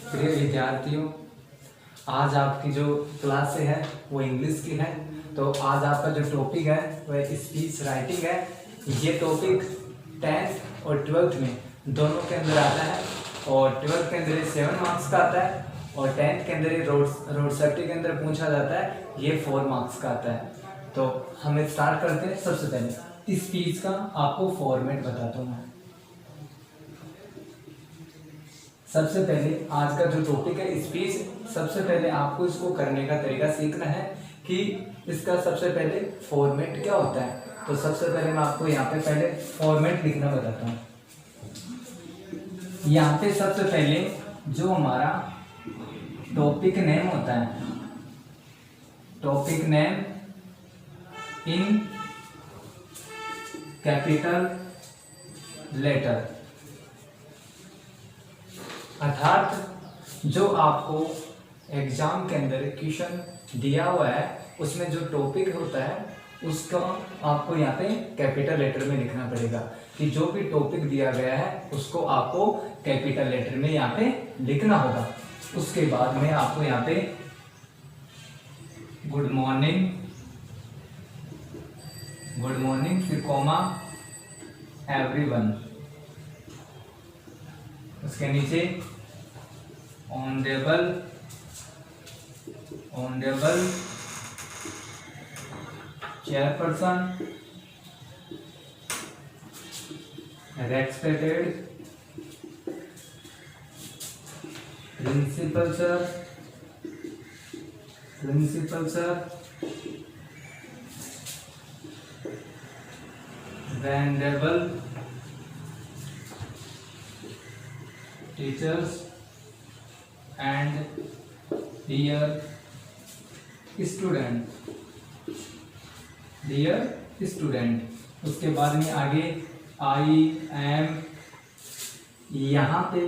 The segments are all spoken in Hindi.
प्रिय विद्यार्थियों, आज आपकी जो क्लास है वो इंग्लिश की है। तो आज आपका जो टॉपिक है वह स्पीच राइटिंग है। ये टॉपिक 10th और 12th में दोनों के अंदर आता है, और 12th के अंदर 7 मार्क्स का आता है, और 10th के अंदर रोड सेफ्टी के अंदर पूछा जाता है, ये 4 मार्क्स का आता है। तो हम स्टार्ट करते हैं। सबसे पहले स्पीच का आपको फॉर्मेट बताता हूँ मैं। सबसे पहले आज का जो टॉपिक है स्पीच, सबसे पहले आपको इसको करने का तरीका सीखना है कि इसका सबसे पहले फॉर्मेट क्या होता है। तो सबसे पहले मैं आपको यहाँ पे पहले फॉर्मेट लिखना बताता हूँ। यहाँ पे सबसे पहले जो हमारा टॉपिक नेम होता है, topic name in capital letter, अर्थात जो आपको एग्जाम के अंदर क्वेश्चन दिया हुआ है उसमें जो टॉपिक होता है उसका आपको यहाँ पे कैपिटल लेटर में लिखना पड़ेगा कि जो भी टॉपिक दिया गया है उसको आपको कैपिटल लेटर में यहाँ पे लिखना होगा। उसके बाद में आपको यहाँ पे गुड मॉर्निंग फिर कॉमा एवरीवन, उसके नीचे honourable chairperson, respected principal sir, venerable teachers and dear student. उसके बाद में आगे आई एम, यहाँ पे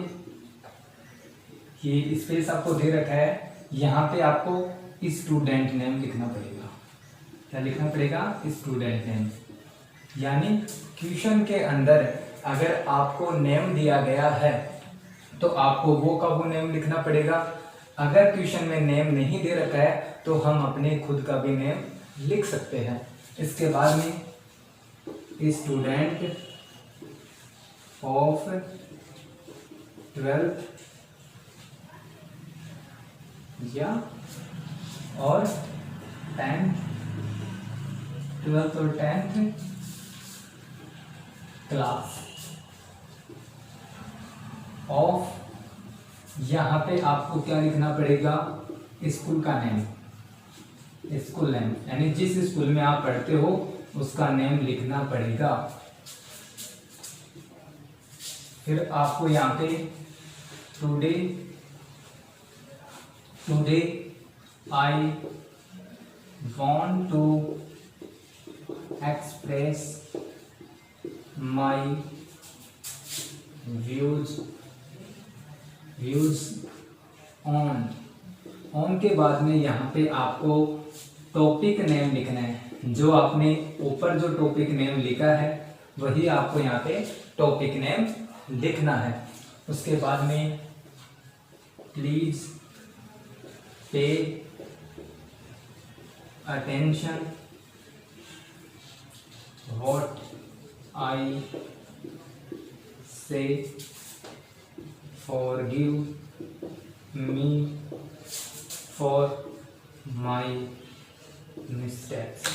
ये स्पेस आपको दे रखा है, यहाँ पे आपको स्टूडेंट नेम लिखना पड़ेगा। क्या लिखना पड़ेगा? Student name. यानी क्वेश्चन के अंदर अगर आपको नेम दिया गया है तो आपको वो का वो नेम लिखना पड़ेगा। अगर क्वेश्चन में नेम नहीं दे रखा है तो हम अपने खुद का भी नेम लिख सकते हैं। इसके बाद में स्टूडेंट ऑफ 12th या और 10th, 12th और 10th क्लास ऑफ, यहाँ पे आपको क्या लिखना पड़ेगा? स्कूल का नेम, स्कूल नेम, यानी जिस स्कूल में आप पढ़ते हो उसका नेम लिखना पड़ेगा। फिर आपको यहाँ पे today I want to express my views on के बाद में यहाँ पे आपको टॉपिक नेम लिखना है। जो आपने ऊपर जो टॉपिक नेम लिखा है वही आपको यहाँ पे टॉपिक नेम लिखना है। उसके बाद में please pay attention what I से, forgive me for my mistakes।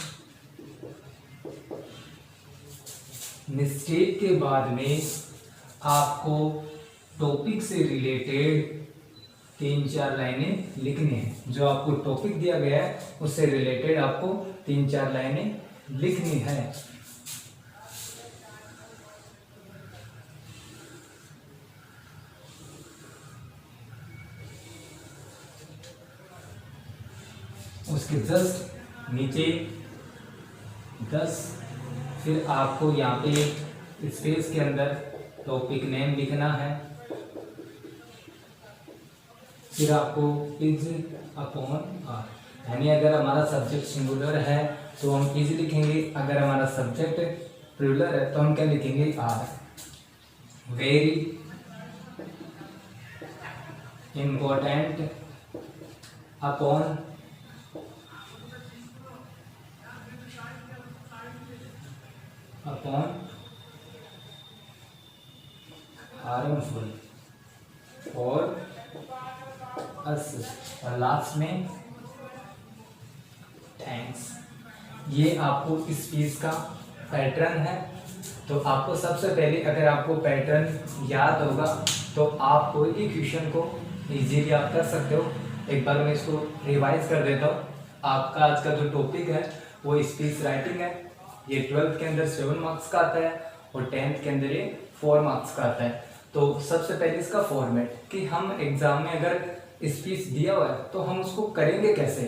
Mistake के बाद में आपको टॉपिक से रिलेटेड 3-4 लाइनें लिखनी है। जो आपको टॉपिक दिया गया है उससे रिलेटेड आपको 3-4 लाइनें लिखनी है। उसके जस्ट नीचे 10, फिर आपको यहाँ पे स्पेस के अंदर टॉपिक नेम लिखना है। फिर आपको इज अपॉन आर, यानी अगर हमारा सब्जेक्ट सिंगुलर है तो हम इज लिखेंगे, अगर हमारा सब्जेक्ट प्लूरल है तो हम क्या लिखेंगे? Are. Very important upon harmful for us, और लास्ट में थैंक्स। ये आपको इस स्पीच का पैटर्न है। तो आपको सबसे पहले अगर आपको पैटर्न याद होगा तो आप कोई भी क्वेश्चन को इजीली आप कर सकते हो। एक बार मैं इसको रिवाइज कर देता हूँ। आपका आज का जो टॉपिक है वो स्पीच राइटिंग है। ये 12th के अंदर 7 मार्क्स का आता है और 10th के अंदर ये 4 मार्क्स का आता है। तो सबसे पहले इसका फॉर्मेट कि हम एग्जाम में अगर स्पीच दिया हुआ है तो हम उसको करेंगे कैसे,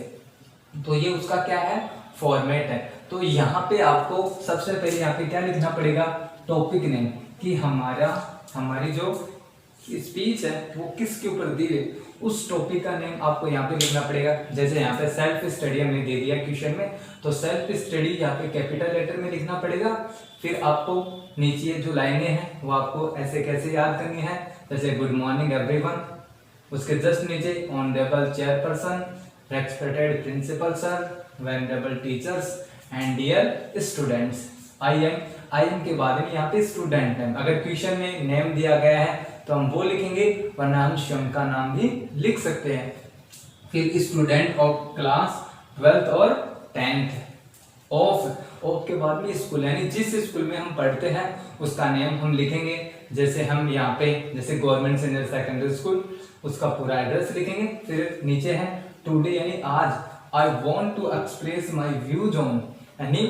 तो ये उसका क्या है, फॉर्मेट है। तो यहाँ पे आपको सबसे पहले यहाँ पे क्या लिखना पड़ेगा, टॉपिक नेम, कि हमारी जो स्पीच है वो किसके ऊपर दी है, उस टॉपिक का नेम आपको यहाँ पे लिखना पड़ेगा। जैसे यहाँ पे सेल्फ स्टडी हमने दे दिया क्वेश्चन में, तो सेल्फ स्टडी यहाँ पे कैपिटल लेटर में लिखना पड़ेगा। फिर आपको नीचे जो लाइनें हैं वो आपको ऐसे कैसे याद करनी है, जैसे गुड मॉर्निंग एवरीवन, उसके जस्ट नीचे honourable chairperson, respected principal sir, venerable teachers and dear students. I am के बाद में यहाँ पे स्टूडेंट नेम, अगर क्वेश्चन में नेम दिया गया है तो हम वो लिखेंगे, वरना हम स्वयं का नाम भी लिख सकते हैं। फिर स्टूडेंट ऑफ क्लास 12th और 10th। ऑफ के बाद में स्कूल, यानी जिस स्कूल में हम पढ़ते हैं उसका नेम हम लिखेंगे। जैसे हम यहाँ पे जैसे गवर्नमेंट सीनियर सेकेंडरी स्कूल, उसका पूरा एड्रेस लिखेंगे। फिर नीचे है टुडे यानी आज, I want to express my views on, यानी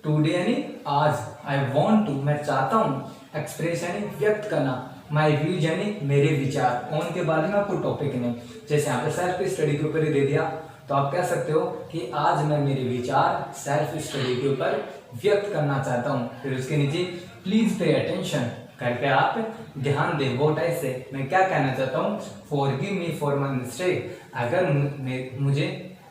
टुडे यानी आज, आई वॉन्ट टू मैं चाहता हूँ, एक्सप्रेस यानी व्यक्त करना, माई व्यूज यानी मेरे विचार, ऑन के बाद में आपको टॉपिक नेम। जैसे यहाँ पे सेल्फ स्टडी के ऊपर ही दे दिया तो आप कह सकते हो कि आज मैं मेरे विचार सेल्फ स्टडी के ऊपर व्यक्त करना चाहता हूँ। फिर उसके नीचे प्लीज पे अटेंशन करके आप ध्यान दें, वो टाइप से मैं क्या कहना चाहता हूँ, forgive me for my mistake, अगर मुझे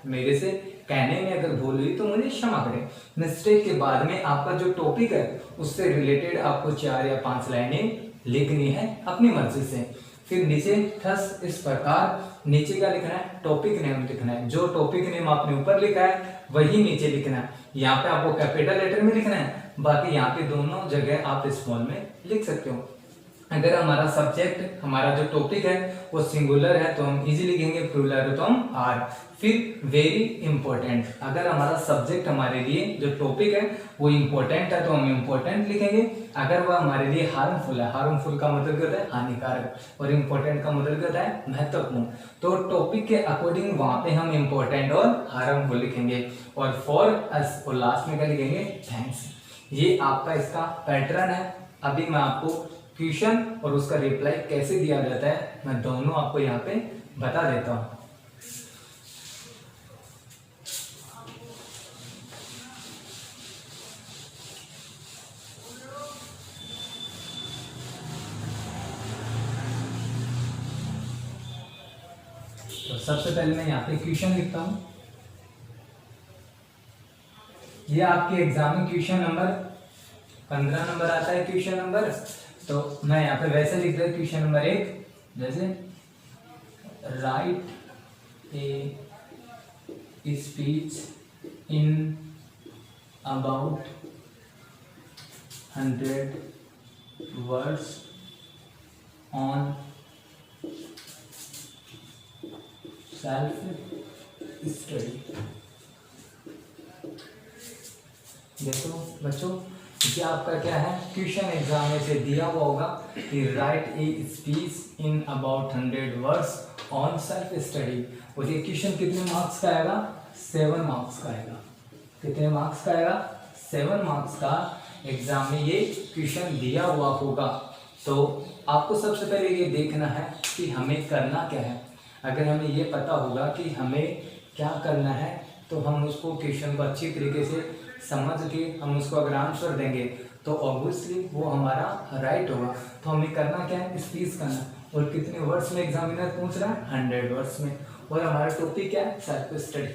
मेरे से कहने में अगर भूल हुई तो मुझे क्षमा करें। मिस्टेक के बाद में आपका जो टॉपिक है उससे रिलेटेड आपको 4 या 5 लाइनें लिखनी है अपनी मर्जी से। फिर नीचे थस इस प्रकार, नीचे क्या लिखना है, टॉपिक नेम लिखना है। जो टॉपिक नेम आपने ऊपर लिखा है वही नीचे लिखना है। यहाँ पे आपको कैपिटल लेटर में लिखना है, बाकी यहाँ पे दोनों जगह आप स्मॉल में लिख सकते हो। अगर हमारा सब्जेक्ट, हमारा जो टॉपिक है वो सिंगुलर है तो हम इजी लिखेंगे, प्लूरल है तो हम आर। फिर वेरी इंपॉर्टेंट, अगर हमारा सब्जेक्ट हमारे लिए जो टॉपिक है वो इंपॉर्टेंट है तो हम इंपॉर्टेंट लिखेंगे। अगर वह हमारे लिए हार्मफुल है, हार्मफुल का मतलब क्या होता है, हानिकारक, और इंपॉर्टेंट का मतलब क्या होता है, महत्वपूर्ण, तो टॉपिक के अकॉर्डिंग वहां पे हम इंपॉर्टेंट और हार्मफुल लिखेंगे। और फॉर अस, और लास्ट में क्या लिखेंगे, थैंक्स। ये आपका इसका पैटर्न है। अभी मैं आपको क्वेश्चन और उसका रिप्लाई कैसे दिया जाता है मैं दोनों आपको यहाँ पे बता देता हूँ। तो सबसे पहले मैं यहाँ पे क्वेश्चन लिखता हूँ। ये आपके एग्जाम में क्वेश्चन नंबर 15 नंबर आता है क्वेश्चन नंबर। तो मैं यहाँ पे वैसे लिख रहा हूँ क्वेश्चन नंबर 1, जैसे right a speech in about 100 words on self study. देखो बच्चों, ये आपका क्या है, क्वेश्चन एग्जाम में से दिया हुआ होगा कि right a speech in about 100 words on self study. और ये क्वेश्चन कितने मार्क्स का आएगा, 7 मार्क्स का आएगा। कितने मार्क्स का आएगा, 7 मार्क्स का एग्जाम में ये क्वेश्चन दिया हुआ होगा। तो आपको सबसे पहले ये देखना है कि हमें करना क्या है। अगर हमें ये पता होगा कि हमें क्या करना है तो हम उसको क्वेश्चन को अच्छी तरीके से समझ के हम उसको अगर आंसर देंगे तो ऑब्वियसली वो हमारा राइट होगा। तो हमें करना क्या है, स्पीच करना। और कितने वर्ड्स में एग्जामिनर पूछ रहा है, 100 वर्ड्स में। और हमारा टॉपिक क्या है, सेल्फ स्टडी।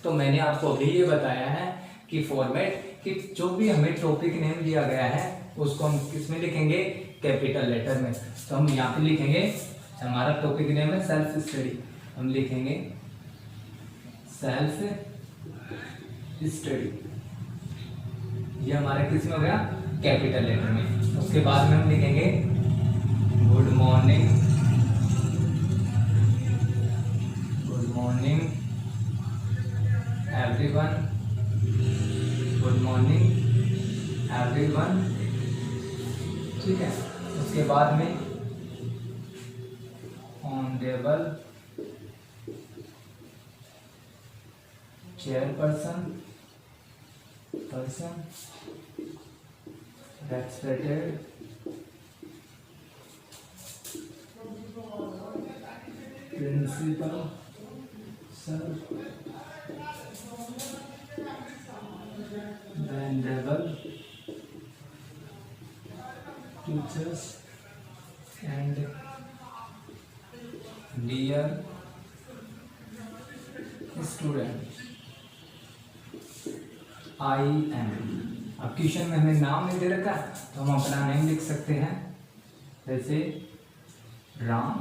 तो मैंने आपको अभी ये बताया है कि फॉर्मेट, कि जो भी हमें टॉपिक नेम दिया गया है उसको हम किस में लिखेंगे, कैपिटल लेटर में। तो हम यहाँ पे लिखेंगे हमारा टॉपिक नेम है सेल्फ स्टडी। हम लिखेंगे सेल्फ स्टडी, ये हमारा किस में हो गया, कैपिटल लेटर में। उसके बाद में हम लिखेंगे good morning, good morning everyone, good morning everyone, ठीक है। उसके बाद में honourable chairperson, person, respected principal sir, venerable teachers and dear students, I am। अब क्वेश्चन में हमें नाम नहीं दे रखा तो हम अपना नेम लिख सकते हैं, जैसे Ram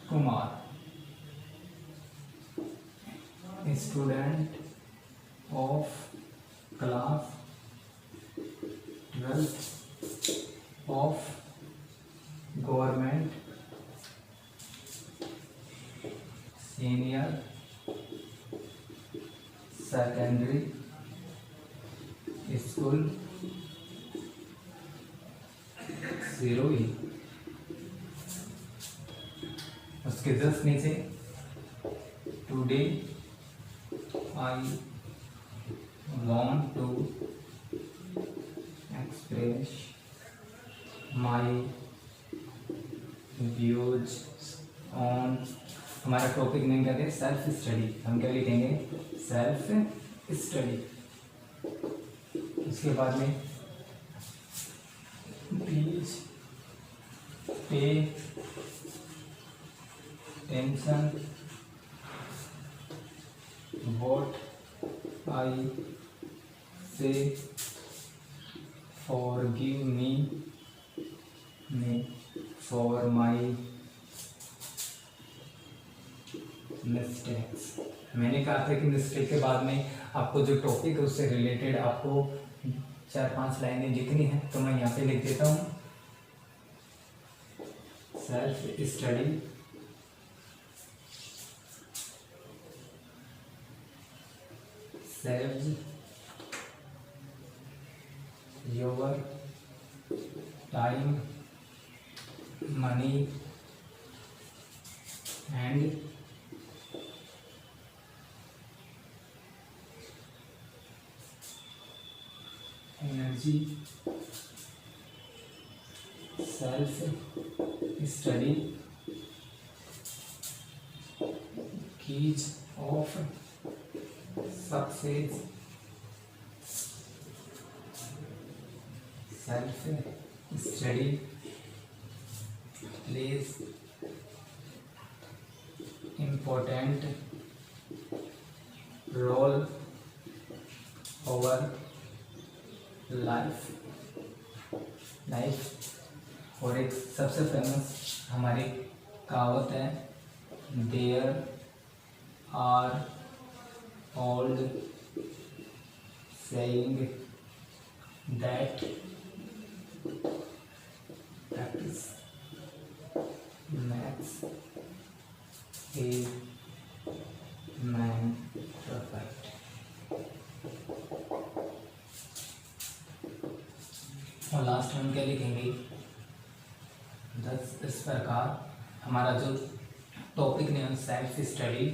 Kumar, student of class 12 of government senior secondary school Sirohi. उसके जस्ट नीचे today I want to express my views on, हमारा टॉपिक नेम क्या है, सेल्फ स्टडी। हम क्या लिखेंगे, सेल्फ स्टडी। उसके बाद में please pay tension what I say, forgive me for my mistakes। मैंने कहा था कि मिस्टेक के बाद में आपको जो टॉपिक है उससे रिलेटेड आपको 4-5 लाइनें लिखनी है, तो मैं यहाँ पे लिख देता हूँ self study saves your time, money and energy। self study keys of success, self study plays important role over life। और एक सबसे फेमस हमारी कहावत है, there are old saying that practice makes a man perfect। और लास्ट में हम क्या लिखेंगे, इस प्रकार हमारा जो topic name self study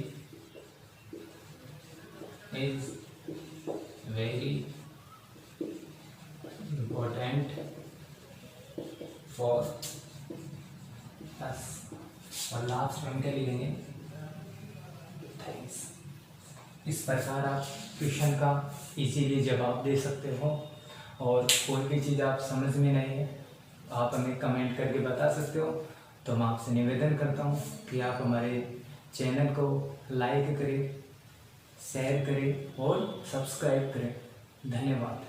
is very important for us। और लास्ट में हम क्या लिखेंगे, थैंक्स। इस प्रकार आप क्वेश्चन का इजीली जवाब दे सकते हो, और कोई भी चीज़ आप समझ में नहीं है आप हमें कमेंट करके बता सकते हो। तो मैं आपसे निवेदन करता हूँ कि आप हमारे चैनल को लाइक करें, शेयर करें और सब्सक्राइब करें। धन्यवाद।